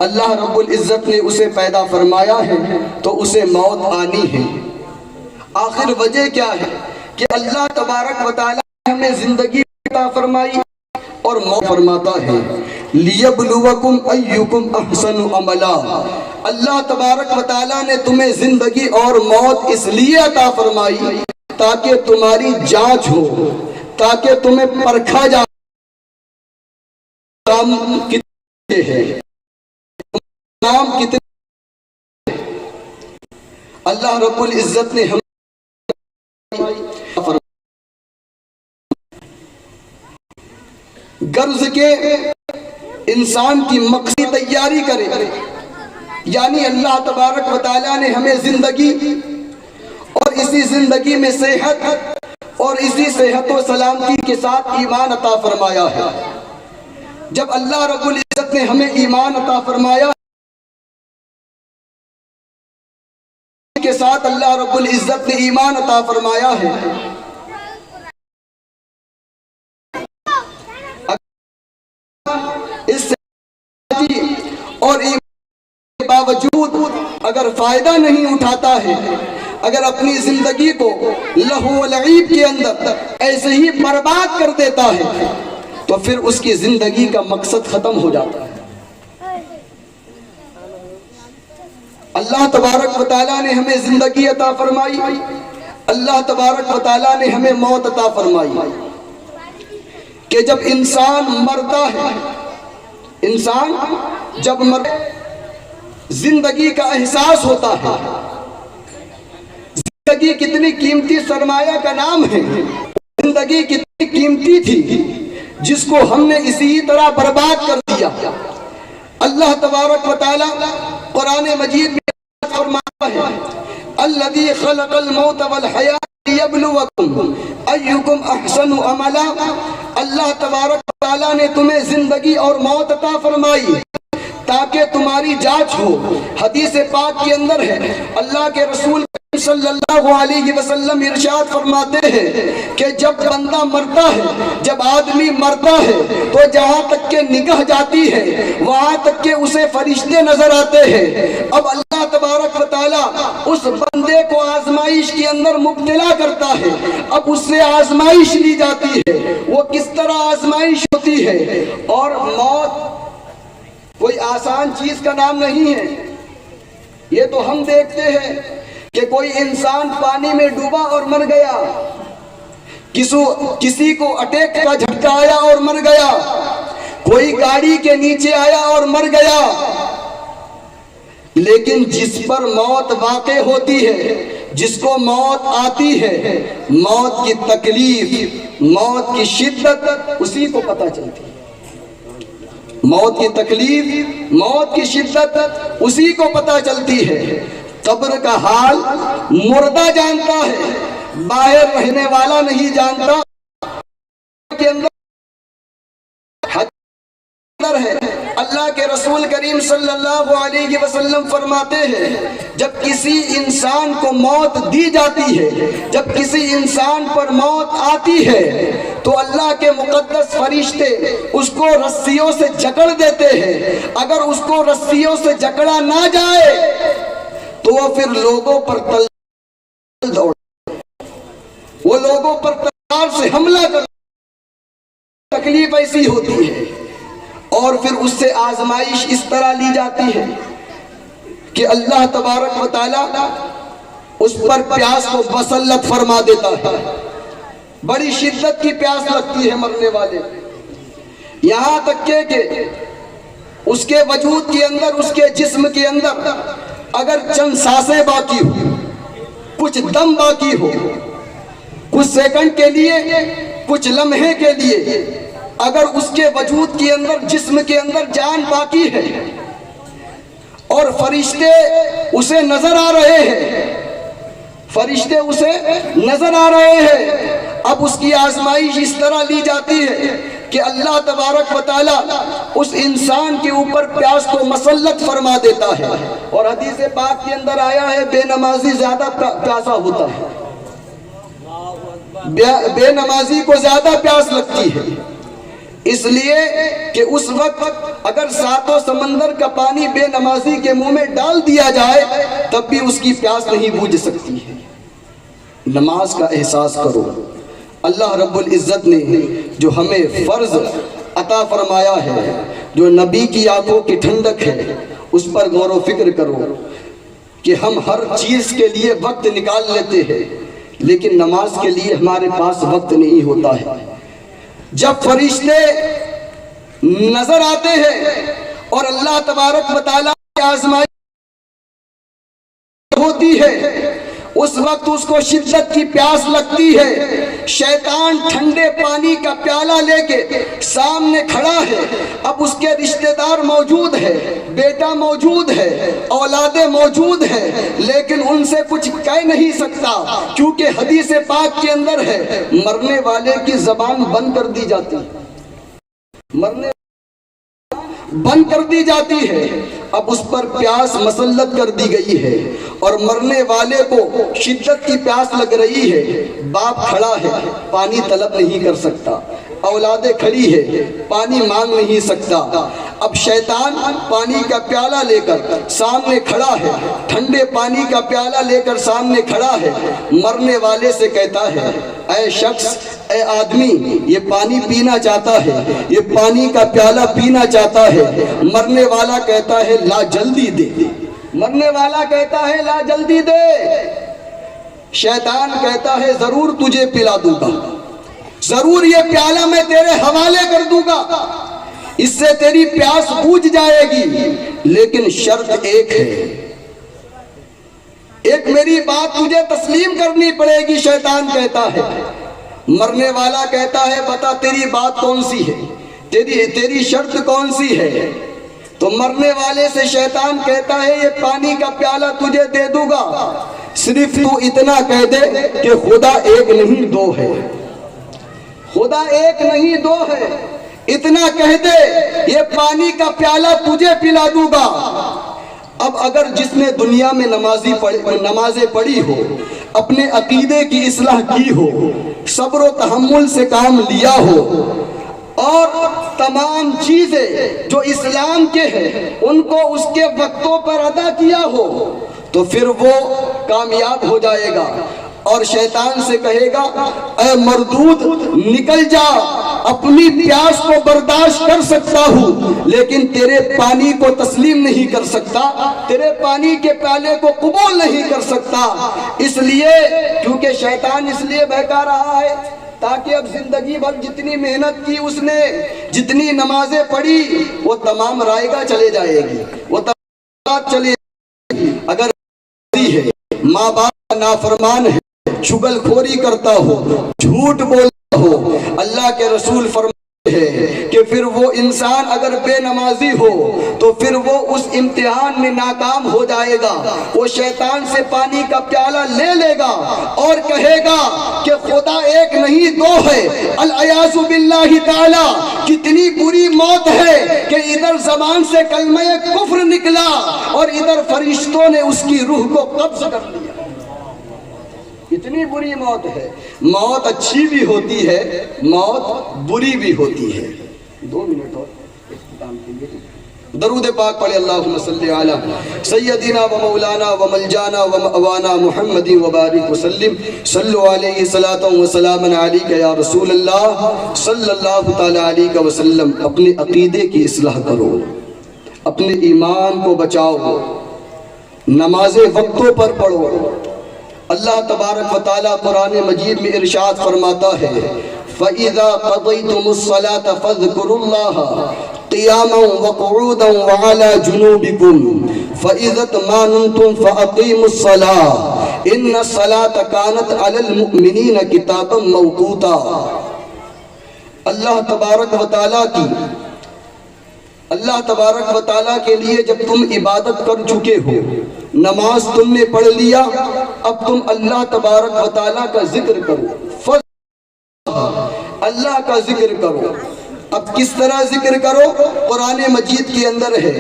اللہ رب العزت نے اسے پیدا فرمایا ہے تو اسے موت آنی ہے۔ آخر وجہ کیا ہے کہ اللہ تبارک و تعالیٰ نے ہمیں زندگی عطا فرمائی اور موت فرماتا ہے لیبلوکم ایکم احسن عملا۔ اللہ تبارک و تعالیٰ نے تمہیں زندگی اور موت اس لیے عطا فرمائی تاکہ تمہاری جانچ ہو، تاکہ تمہیں پرکھا جائے کام کتنے ہیں، کام کتنے۔ اللہ رب العزت نے ہم غرض کے انسان کی مقصدی تیاری کرے، یعنی اللہ تبارک و تعالیٰ نے ہمیں زندگی اور اسی زندگی میں صحت اور اسی صحت و سلامتی کے ساتھ ایمان عطا فرمایا ہے۔ جب اللہ رب العزت نے ہمیں ایمان عطا فرمایا کے ساتھ اللہ رب العزت نے ایمان عطا فرمایا ہے، اس سے اور ایمان کے باوجود اگر فائدہ نہیں اٹھاتا ہے، اگر اپنی زندگی کو لہو و لعیب کے اندر ایسے ہی برباد کر دیتا ہے تو پھر اس کی زندگی کا مقصد ختم ہو جاتا ہے۔ اللہ تبارک و تعالیٰ نے ہمیں زندگی عطا فرمائی، اللہ تبارک و تعالیٰ نے ہمیں موت عطا فرمائی کہ جب انسان مرتا ہے، انسان جب زندگی کا احساس ہوتا ہے، زندگی کتنی قیمتی سرمایہ کا نام ہے، زندگی کتنی قیمتی تھی جس کو ہم نے اسی طرح برباد کر دیا۔ اللہ تبارک و تعالیٰ قرآن مجید میں فرماتا ہے الذی خلق الموت والحیات لیبلوکم ایکم احسن عملا۔ اللہ تبارک و تعالیٰ نے تمہیں زندگی اور موت عطا فرمائی تاکہ تمہاری جانچ ہو۔ حدیث پاک کے اندر ہے، اللہ کے رسول صلی اللہ علیہ وسلم ارشاد فرماتے ہیں کہ جب بندہ مرتا ہے، جب آدمی مرتا ہے تو جہاں تک کہ نگاہ جاتی ہے وہاں تک کہ اسے فرشتے نظر آتے ہیں۔ اب اللہ تبارک و تعالیٰ اس بندے کو آزمائش کے اندر مبتلا کرتا ہے، اب اس سے آزمائش لی جاتی ہے۔ وہ کس طرح آزمائش ہوتی ہے؟ اور موت کوئی آسان چیز کا نام نہیں ہے۔ یہ تو ہم دیکھتے ہیں کہ کوئی انسان پانی میں ڈوبا اور مر گیا، کسی کو اٹیک کا جھٹکا آیا اور مر گیا، کوئی گاڑی کے نیچے آیا اور مر گیا، لیکن جس پر موت واقع ہوتی ہے، جس کو موت آتی ہے، موت کی تکلیف، موت کی شدت اسی کو پتہ چلتی ہے۔ موت کی تکلیف، موت کی شدت اسی کو پتہ چلتی ہے۔ قبر کا حال مردہ جانتا ہے، باہر رہنے والا نہیں جانتا۔ کے اندر ہے اللہ کے رسول کریم صلی اللہ علیہ وسلم فرماتے ہیں جب کسی انسان کو موت دی جاتی ہے، جب کسی انسان پر موت آتی ہے تو اللہ کے مقدس فرشتے اس کو رسیوں سے جکڑ دیتے ہیں۔ اگر اس کو رسیوں سے جکڑا نہ جائے تو وہ پھر لوگوں پر تلوار دوڑ، وہ لوگوں پر تلوار سے حملہ کر، تکلیف ایسی ہوتی ہے۔ اور پھر اس سے آزمائش اس طرح لی جاتی ہے کہ اللہ تبارک و تعالیٰ اس پر پیاس کو مسلط فرما دیتا ہے۔ بڑی شدت کی پیاس لگتی ہے مرنے والے، یہاں تک کہ اس کے وجود کے اندر، اس کے جسم کے اندر اگر چند سانسیں باقی ہو، کچھ دم باقی ہو، کچھ سیکنڈ کے لیے، کچھ لمحے کے لیے اگر اس کے وجود کے اندر، جسم کے اندر جان باقی ہے اور فرشتے اسے نظر آ رہے ہیں، فرشتے اسے نظر آ رہے ہیں، اب اس کی آزمائش اس طرح لی جاتی ہے کہ اللہ تبارک و تعالیٰ اس انسان کے اوپر پیاس کو مسلط فرما دیتا ہے۔ اور حدیث پاک کے اندر آیا ہے بے نمازی زیادہ پیاسا ہوتا ہے، بے نمازی کو زیادہ پیاس لگتی ہے، اس لیے کہ اس وقت اگر ساتوں سمندر کا پانی بے نمازی کے منہ میں ڈال دیا جائے تب بھی اس کی پیاس نہیں بجھ سکتی ہے۔ نماز کا احساس کرو۔ اللہ رب العزت نے جو ہمیں فرض عطا فرمایا ہے، جو نبی کی آنکھوں کی ٹھنڈک ہے، اس پر غور و فکر کرو کہ ہم ہر چیز کے لیے وقت نکال لیتے ہیں لیکن نماز کے لیے ہمارے پاس وقت نہیں ہوتا ہے۔ جب فرشتے نظر آتے ہیں اور اللہ تبارک و تعالیٰ کی آزمائش ہوتی ہے، اس وقت اس کو شدت کی پیاس لگتی ہے۔ شیطان ٹھنڈے پانی کا پیالہ لے کے سامنے کھڑا ہے۔ اب اس کے رشتہ دار موجود ہے، بیٹا موجود ہے، اولادیں موجود ہیں، لیکن ان سے کچھ کہہ نہیں سکتا کیونکہ حدیث پاک کے اندر ہے مرنے والے کی زبان بند کر دی جاتی ہے، مرنے بند کر دی جاتی ہے۔ اب اس پر پیاس مسلط کر دی گئی ہے اور مرنے والے کو شدت کی پیاس لگ رہی ہے۔ باپ کھڑا ہے، پانی طلب نہیں کر سکتا، اولادیں کھڑی ہے، پانی مانگ نہیں سکتا۔ اب شیطان پانی کا پیالہ لے کر سامنے کھڑا ہے، ٹھنڈے پانی کا پیالہ لے کر سامنے کھڑا ہے، مرنے والے سے کہتا ہے اے شخص، اے آدمی، یہ پانی پینا چاہتا ہے، یہ پانی کا پیالہ پینا چاہتا ہے۔ مرنے والا کہتا ہے لا جلدی دے، مرنے والا کہتا ہے لا جلدی دے۔ شیطان کہتا ہے ضرور تجھے پلا دوں گا، ضرور یہ پیالہ میں تیرے حوالے کر دوں گا، اس سے تیری پیاس بجھ جائے گی، لیکن شرط ایک ہے، ایک میری بات تجھے تسلیم کرنی پڑے گی۔ شیطان کہتا ہے، مرنے والا کہتا ہے بتا تیری بات کون سی ہے، تیری شرط کون سی ہے؟ تو مرنے والے سے شیطان کہتا ہے یہ پانی کا پیالہ تجھے دے دوں گا، صرف تو اتنا کہہ دے کہ خدا ایک نہیں دو ہے، خدا ایک نہیں دو ہے، اتنا کہہ دے یہ پانی کا پیالہ تجھے پلا دوں گا۔ اب اگر جس نے دنیا میں نمازیں پڑھی ہو، اپنے عقیدے کی اصلاح کی ہو، صبر و تحمل سے کام لیا ہو اور تمام چیزیں جو اسلام کے ہیں ان کو اس کے وقتوں پر ادا کیا ہو تو پھر وہ کامیاب ہو جائے گا۔ اور شیطان سے کہے گا اے مردود نکل جا، اپنی پیاس کو برداشت کر سکتا ہوں لیکن تیرے پانی کو تسلیم نہیں کر سکتا، تیرے پانی کے پیالے کو قبول نہیں کر سکتا۔ اس لیے کیونکہ شیطان اس لیے بہکا رہا ہے تاکہ اب زندگی بھر جتنی محنت کی اس نے، جتنی نمازیں پڑھی وہ تمام رائگاں چلے جائے گی، وہ تمام چلے جائے گی۔ اگر ہے ماں باپ کا نافرمان ہے، چغل خوری کرتا ہو، جھوٹ بولتا ہو، اللہ کے رسول فرماتے ہیں کہ پھر وہ انسان اگر بے نمازی ہو تو پھر وہ اس امتحان میں ناکام ہو جائے گا۔ وہ شیطان سے پانی کا پیالہ لے لے گا اور کہے گا کہ خدا ایک نہیں دو ہے، العیاذ باللہ تعالی۔ کتنی بری موت ہے کہ ادھر زبان سے کلمہ کفر نکلا اور ادھر فرشتوں نے اس کی روح کو قبض کر لیا۔ اتنی بری موت ہے۔ موت اچھی بھی ہوتی ہے، موت بری بھی ہوتی ہے۔ 2 منٹ اور اختتام کے لیے درود پاک پڑھے، اللہم صلی علی سیدنا و مولانا و ملجانا و مأوانا محمد و بارک وسلم، صلو علیہ صلاۃ و سلام علیک یا رسول اللہ صلی اللہ تعالی علیہ وسلم۔ اپنے عقیدے کی اصلاح کرو، اپنے ایمان کو بچاؤ، نمازیں وقتوں پر پڑھو۔ اللہ تبارک و تعالیٰ قرآن مجید میں ارشاد فرماتا ہے فَإِذَا قَضَيْتُمُ الصَّلَاةَ فَاذْكُرُوا اللَّهَ قِيَامًا وَقُعُودًا وَعَلَى جُنُوبِكُمْ فَإِذَا اطْمَأْنَنْتُمْ فَأَقِيمُوا الصَّلَاةَ إِنَّ الصَّلَاةَ كَانَتْ عَلَى الْمُؤْمِنِينَ كِتَابًا مَوْقُوتًا۔ اللہ تبارک و تعالیٰ کے لیے جب تم عبادت کر چکے ہو، نماز تم نے پڑھ لیا، اب تم اللہ تبارک و تعالیٰ کا ذکر کرو، اللہ کا ذکر کرو۔ اب کس طرح ذکر کرو؟ قرآن مجید کے اندر ہے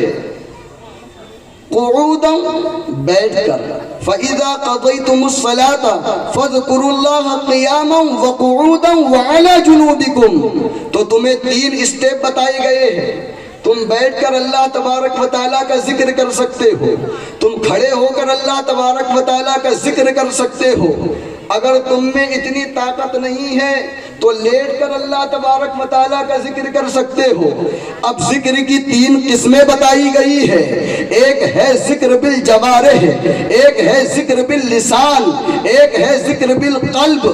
قعودا بیٹھ کر، فَإِذَا قَضَيْتُمُ الصَّلَاةَ فَاذْكُرُوا اللَّهَ قِيَامًا وَقُعُودًا وَعَلَى جُنُوبِكُمْ۔ تو تمہیں 3 اسٹیپ بتائے گئے ہیں۔ تم بیٹھ کر اللہ تبارک و تعالیٰ کا ذکر کر سکتے ہو، تم کھڑے ہو کر اللہ تبارک و تعالیٰ کا ذکر کر سکتے ہو، اگر تم میں اتنی طاقت نہیں ہے تو لیٹ کر اللہ تبارک و تعالیٰ کا ذکر کر سکتے ہو۔ اب ذکر کی 3 قسمیں بتائی گئی ہے، ایک ہے ذکر بالجوارح، ایک ہے ذکر باللسان، ایک ہے ذکر بالقلب۔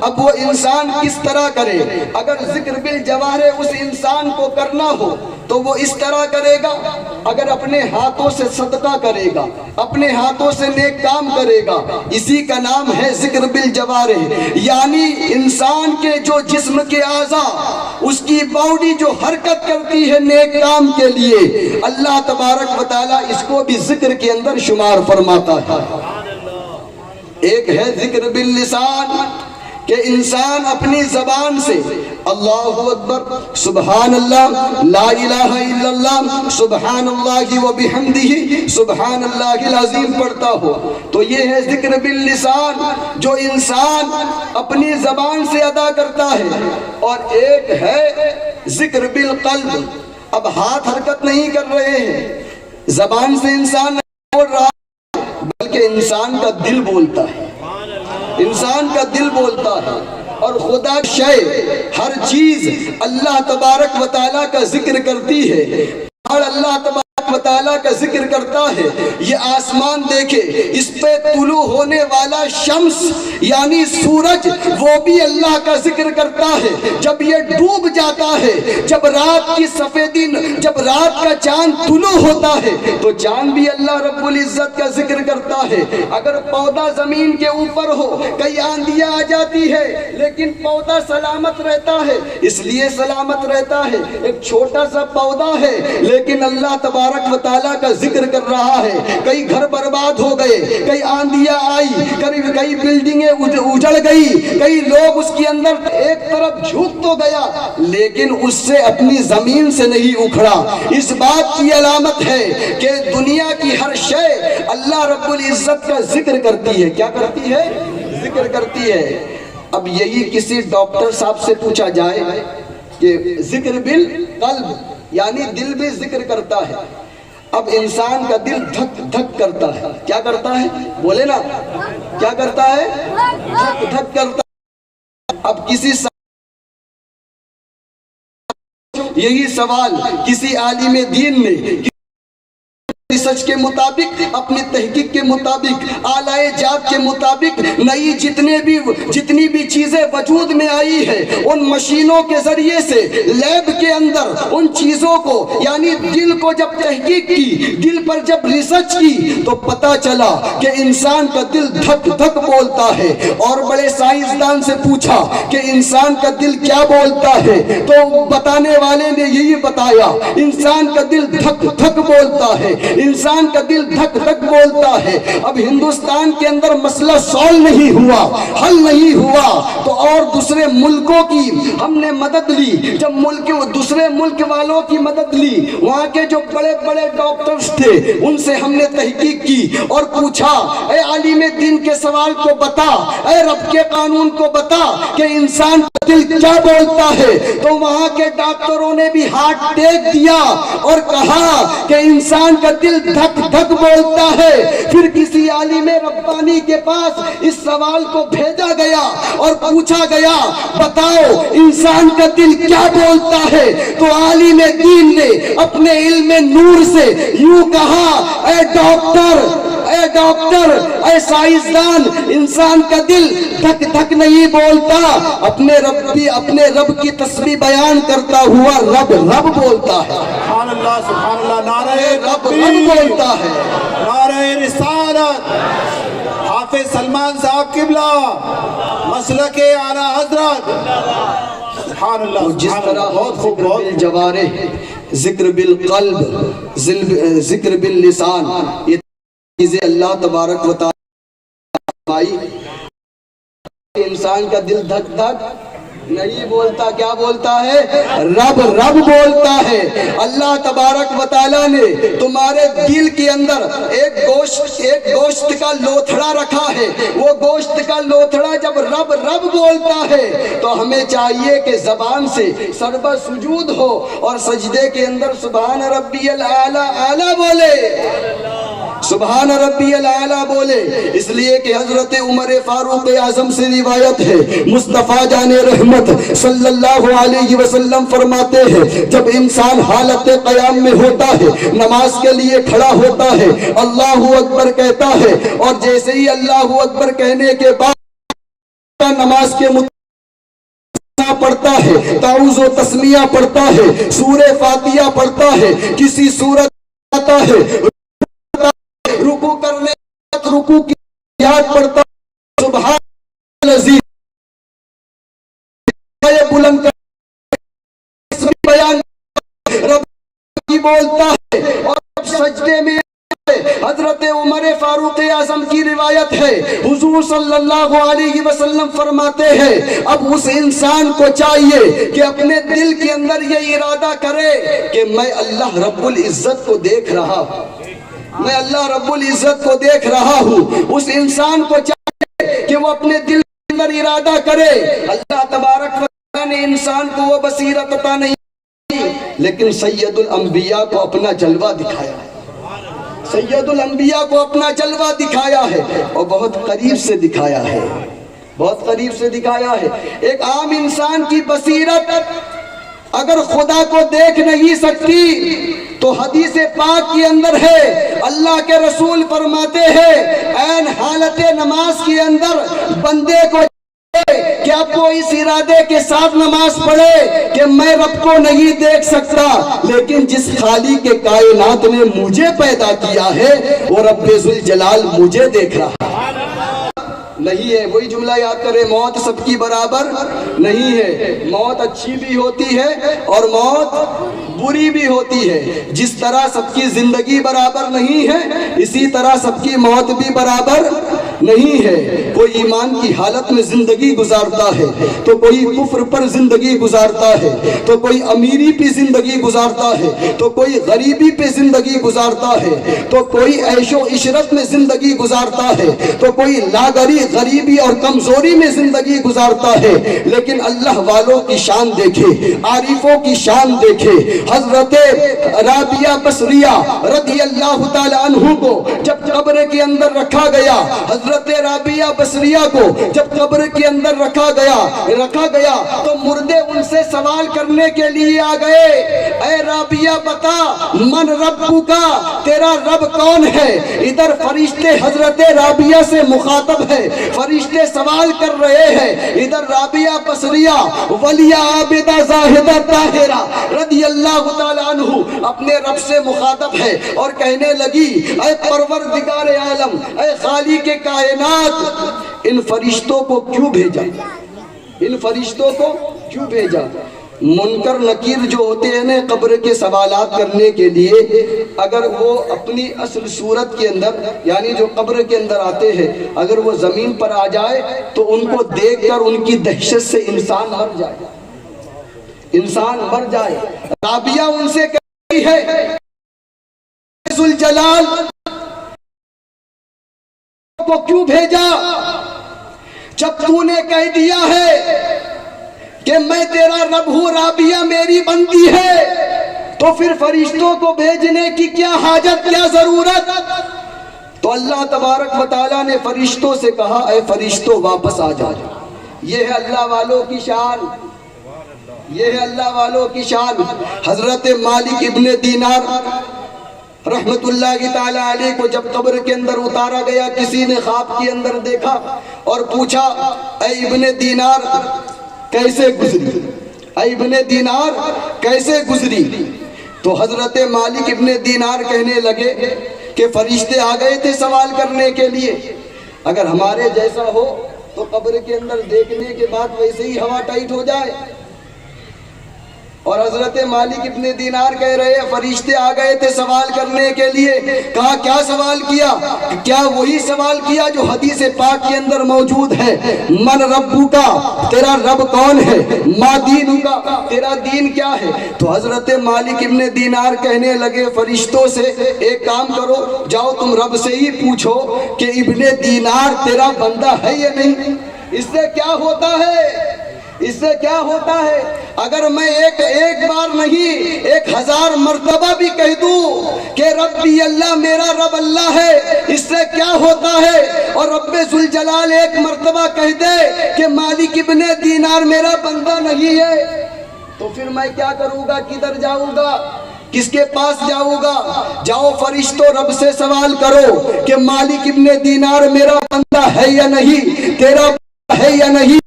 اب وہ انسان کس طرح کرے؟ اگر ذکر بالجوارح اس انسان کو کرنا ہو تو وہ اس طرح کرے گا، اگر اپنے ہاتھوں سے صدقہ کرے گا، اپنے ہاتھوں سے نیک کام کرے گا، اسی کا نام ہے ذکر بالجوارح۔ یعنی انسان کے جو جسم کے اعضاء، اس کی باڈی جو حرکت کرتی ہے نیک کام کے لیے، اللہ تبارک و تعالیٰ اس کو بھی ذکر کے اندر شمار فرماتا ہے۔ ایک ہے ذکر باللسان کہ انسان اپنی زبان سے اللہ اکبر، سبحان اللہ، لا الہ الا اللہ، سبحان اللہ و بحمدہ، سبحان اللہ العظیم پڑھتا ہو، تو یہ ہے ذکر باللسان جو انسان اپنی زبان سے ادا کرتا ہے۔ اور ایک ہے ذکر بالقلب، اب ہاتھ حرکت نہیں کر رہے ہیں، زبان سے انسان نہیں بول رہا بلکہ انسان کا دل بولتا ہے، انسان کا دل بولتا ہے۔ اور خدا شے ہر چیز اللہ تبارک و تعالیٰ کا ذکر کرتی ہے، اور اللہ تبارک و تعالیٰ کا ذکر کرتا ہے۔ یہ آسمان دیکھے، اس پہ طلوع ہونے والا شمس یعنی سورج، وہ بھی اللہ کا ذکر کرتا ہے۔ جب یہ ڈوب جاتا ہے، جب رات کی سفیدی، جب رات کا چاند طلوع ہوتا ہے تو چاند بھی اللہ رب العزت کا ذکر کرتا ہے۔ اگر پودا زمین کے اوپر ہو، کئی آندیاں آ جاتی ہے لیکن پودا سلامت رہتا ہے، اس لیے سلامت رہتا ہے۔ ایک چھوٹا سا پودا ہے لیکن اللہ تبارک و تعالیٰ کا ذکر کر رہا ہے۔ کئی گھر برباد ہو گئے، کئی آندیاں آئی، کئی بلڈنگیں اجڑ گئی، کئی لوگ اس کے اندر ایک طرف جھک تو گیا لیکن اس سے اپنی زمین سے نہیں اکھڑا۔ اس بات کی علامت ہے کہ دنیا کی ہر شے اللہ رب العزت کا ذکر کرتی ہے۔ کیا کرتی ہے؟ ذکر کرتی ہے۔ اب یہی کسی ڈاکٹر صاحب سے پوچھا جائے کہ ذکر بالقلب یعنی دل بھی ذکر کرتا ہے، اب انسان کا دل دھک دھک کرتا ہے۔ کیا کرتا ہے؟ بولے نا، کیا کرتا ہے؟ دھک دھک کرتا ہے۔ اب یہی سوال کسی عالم دین نے ریسرچ کے مطابق، اپنی تحقیق کے مطابق، آلائے جات کے مطابق، نئی جتنی بھی چیزیں وجود میں آئی ہے، ان مشینوں کے ذریعے سے لیب کے اندر ان چیزوں کو یعنی دل کو جب تحقیق کی، دل پر جب ریسرچ کی تو پتا چلا کہ انسان کا دل دھک دھک بولتا ہے۔ اور بڑے سائنسدان سے پوچھا کہ انسان کا دل کیا بولتا ہے تو بتانے والے نے یہی بتایا، انسان کا دل دھک دھک بولتا ہے، انسان کا دل دھک دھک بولتا ہے۔ اب ہندوستان کے اندر مسئلہ سالو نہیں ہوا، حل نہیں ہوا، تو اور دوسرے ملکوں کی ہم نے مدد لی۔ جب دوسرے ملک والوں کی مدد لی، وہاں کے جو بڑے بڑے ڈاکٹرز تھے ان سے ہم نے تحقیق کی اور پوچھا، اے عالم دین کے سوال کو بتا، اے رب کے قانون کو بتا کہ انسان کا دل کیا بولتا ہے۔ تو وہاں کے ڈاکٹروں نے بھی ہاتھ ٹیک دیا اور کہا کہ انسان کا دل دھک دھک بولتا ہے۔ پھر کسی عالم ربانی کے پاس اس سوال کو بھیجا گیا اور پوچھا گیا، بتاؤ انسان کا دل کیا بولتا ہے؟ تو عالم دین نے اپنے علم نور سے یوں کہا، اے ڈاکٹر، اے سائنسدان، انسان کا دل دھک دھک نہیں بولتا، اپنے رب کی تسبیح بیان کرتا ہوا رب بولتا ہے۔ سبحان اللہ، سبحان اللہ، نعرہ رب بولتا ہے، نعرہ رسالت، حافظ سلمان صاحب قبلہ، مسلک اعلیٰ حضرت، سبحان اللہ۔ جس طرح ذکر بالجوارح، ذکر بالقلب، ذکر باللسان، یہ چیزیں اللہ تبارک و تعالی انسان کا دل دھک دھک نہیں بولتا. کیا بولتا ہے؟ رب رب بولتا ہے. اللہ تبارک و تعالیٰ نے تمہارے دل کے اندر ایک گوشت کا لوتھڑا رکھا ہے. وہ گوشت کا لوتھڑا جب رب رب بولتا ہے تو ہمیں چاہیے کہ زبان سے سربہ سجود ہو اور سجدے کے اندر سبحان ربی الاعلیٰ اعلیٰ بولے, سبحان ربی الاعلیٰ بولے. اس لیے کہ حضرت عمر فاروق اعظم سے روایت ہے, مصطفیٰ جان رحمت صلی اللہ علیہ وسلم فرماتے ہیں جب انسان حالت قیام میں ہوتا ہے, نماز کے لیے کھڑا ہوتا ہے, اللہ اکبر کہتا ہے, اور جیسے ہی اللہ اکبر کہنے کے بعد نماز کے پڑھتا ہے, تعوذ و تسمیہ پڑھتا ہے, سورہ فاتحہ پڑھتا ہے, کسی سورت آتا ہے, رکوع کرنے رکوع کی یاد پڑھتا ہے, سبحان العظیم بلند بیان رب کی بولتا ہے. اور سجدے میں حضرت عمر فاروق اعظم کی روایت ہے, حضور صلی اللہ علیہ وسلم فرماتے ہیں اب اس انسان کو چاہیے کہ اپنے دل کے اندر یہ ارادہ کرے کہ میں اللہ رب العزت کو دیکھ رہا ہوں, میں اللہ رب العزت کو دیکھ رہا ہوں. اس انسان کو چاہیے کہ وہ اپنے دل کے اندر ارادہ کرے. اللہ تبارک و تعالیٰ نے انسان کو وہ بصیرت عطا نہیں لیکن سید الانبیاء کو اپنا جلوہ دکھایا ہے, سید الانبیاء کو اپنا جلوہ دکھایا ہے, اور بہت قریب سے دکھایا ہے, بہت قریب سے دکھایا ہے. ایک عام انسان کی بصیرت اگر خدا کو دیکھ نہیں سکتی تو حدیث پاک کے اندر ہے, اللہ کے رسول فرماتے ہیں عین حالت نماز کے اندر بندے کو کہ اب وہ اس ارادے کے ساتھ نماز پڑھے کہ میں رب کو نہیں دیکھ سکتا, لیکن جس خالق کے کائنات نے مجھے پیدا کیا ہے وہ رب ذوالجلال مجھے دیکھ رہا نہیں ہے. وہی جملہ یاد کرے, موت سب کی برابر نہیں ہے, موت اچھی بھی ہوتی ہے اور موت بری بھی ہوتی ہے. جس طرح سب کی زندگی برابر نہیں ہے اسی طرح سب کی موت بھی برابر نہیں ہے. کوئی ایمان کی حالت میں زندگی گزارتا ہے تو کوئی کفر پر زندگی گزارتا ہے, تو کوئی امیری پہ زندگی گزارتا ہے, تو کوئی غریبی پہ زندگی گزارتا ہے, تو کوئی عیش و عشرت میں زندگی گزارتا ہے, تو کوئی لاغری غریبی اور کمزوری میں زندگی گزارتا ہے. لیکن اللہ والوں کی شان دیکھے, عارفوں کی شان دیکھے. حضرت رابعہ بصریہ رضی اللہ تعالی عنہ کو جب قبر کے اندر رکھا گیا, حضرت رابعہ بصریہ کو جب قبر کے اندر رکھا گیا تو مردے ان سے سوال کرنے کے لیے آ گئے, اے رابعہ بتا من ربو کا, تیرا رب کون ہے. ادھر فرشتے حضرت رابعہ سے مخاطب ہے, فرشتے سوال کر رہے ہیں, ادھر رابعہ بصریہ ولیہ عابدہ زاہدہ طاہرہ رضی اللہ تعالیٰ عنہ اپنے رب سے مخاطب ہے اور کہنے لگی اے پروردگار عالم, اے خالق کائنات, ان فرشتوں کو کیوں بھیجا, ان فرشتوں کو کیوں بھیجا. منکر نکیر جو ہوتے ہیں نا قبر کے سوالات کرنے کے لیے, اگر وہ اپنی اصل صورت کے اندر یعنی جو قبر کے اندر آتے ہیں اگر وہ زمین پر آ جائے تو ان کو دیکھ کر ان کی دہشت سے انسان مر جائے, انسان مر جائے. رابعہ ان سے کہتی ہے ذوالجلال کو کیوں بھیجا, جب تو نے کہہ دیا ہے کہ میں تیرا رب ہوں, رابعہ میری بندی ہے, تو پھر فرشتوں کو بھیجنے کی کیا حاجت, کیا ضرورت. تو اللہ تبارک و تعالیٰ نے فرشتوں سے کہا اے فرشتوں واپس آ جاؤ. یہ ہے اللہ والوں کی شان, یہ ہے اللہ والوں کی شان. حضرت مالک ابن دینار رحمت اللہ تعالیٰ علیہ کو جب قبر کے اندر اتارا گیا, کسی نے خواب کے اندر دیکھا اور پوچھا اے ابن دینار کیسے گزری, اے ابن دینار کیسے گزری. تو حضرت مالک ابن دینار کہنے لگے کہ فرشتے آ گئے تھے سوال کرنے کے لیے, اگر ہمارے جیسا ہو تو قبر کے اندر دیکھنے کے بعد ویسے ہی ہوا ٹائٹ ہو جائے. اور حضرت مالک ابن دینار کہہ رہے ہیں فرشتے آ گئے تھے سوال کرنے کے لیے. کہا کیا سوال کیا؟ کیا وہی سوال کیا جو حدیث پاک کے اندر موجود ہے؟ من ربک، تیرا رب کون ہے؟ ما دینک، تیرا دین کیا ہے؟ تو حضرت مالک ابن دینار کہنے لگے فرشتوں سے ایک کام کرو، جاؤ تم رب سے ہی پوچھو کہ ابن دینار تیرا بندہ ہے یا نہیں. اس سے کیا ہوتا ہے؟ اس سے کیا ہوتا ہے؟ اگر میں ایک بار نہیں 1000 مرتبہ بھی کہہ دوں کہ ربی اللہ، میرا رب اللہ ہے، اس سے کیا ہوتا ہے؟ اور رب ذوالجلال ایک مرتبہ کہہ دے کہ مالک ابن دینار میرا بندہ نہیں ہے، تو پھر میں کیا کروں گا؟ کدھر جاؤں گا؟ کس کے پاس جاؤں گا؟ جاؤ فرشتوں رب سے سوال کرو کہ مالک ابن دینار میرا بندہ ہے یا نہیں، تیرا بندہ ہے یا نہیں.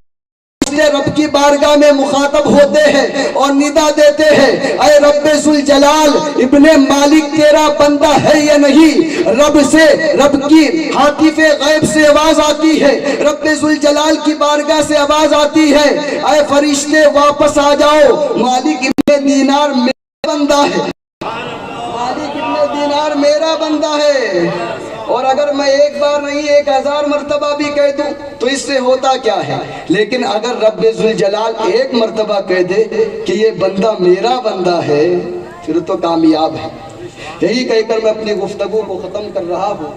رب کی بارگاہ میں مخاطب ہوتے ہیں اور ندا دیتے ہیں اے رب ذوالجلال ابن مالک تیرا بندہ ہے یا نہیں. رب سے، رب کی ہاتف غیب سے آواز آتی ہے، رب ذوالجلال کی بارگاہ سے آواز آتی ہے اے فرشتے واپس آ جاؤ، مالک ابن دینار میرا بندہ ہے، مالک ابن دینار میرا بندہ ہے. اور اگر میں ایک بار نہیں 1000 مرتبہ بھی کہہ دوں تو اس سے ہوتا کیا ہے؟ لیکن اگر رب ذوالجلال ایک مرتبہ کہہ دے کہ یہ بندہ میرا بندہ ہے، پھر تو کامیاب ہے. یہی کہہ کر میں اپنی گفتگو کو ختم کر رہا ہوں.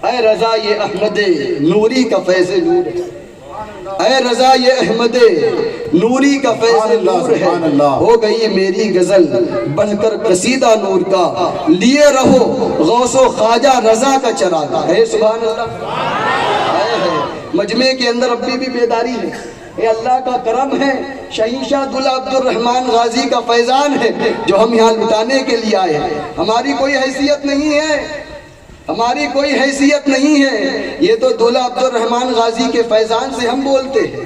اے رضا یہ احمد نوری کا فیض نور ہے، اے رضا یہ احمد نوری کا فیض نور ہے. ہو گئی میری غزل بن کر قصیدہ نور کا، لیے رہو غوث و خواجہ رضا کا چراغ. اے سبحان اللہ. مجمع کے اندر ابھی بھی بیداری ہے، یہ اللہ کا کرم ہے. شہنشاہ دولہ عبد الرحمن غازی کا فیضان ہے جو ہم یہاں لٹانے کے لیے آئے ہیں. ہماری کوئی حیثیت نہیں ہے، ہماری کوئی حیثیت نہیں ہے. یہ تو دولہ عبد الرحمن غازی کے فیضان سے ہم بولتے ہیں،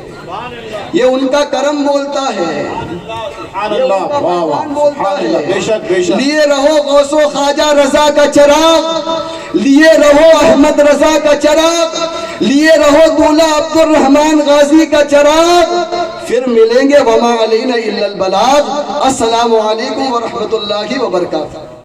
یہ ان کا کرم بولتا ہے، یہ ان کا فیضان بولتا ہے. لیے رہو غوث و خواجہ رضا کا چراغ، لیے رہو احمد رضا کا چراغ، لیے رہو دولہ عبد الرحمن غازی کا چراغ. پھر ملیں گے وما علینا الا البلاغ. السلام علیکم ورحمۃ اللہ وبرکاتہ.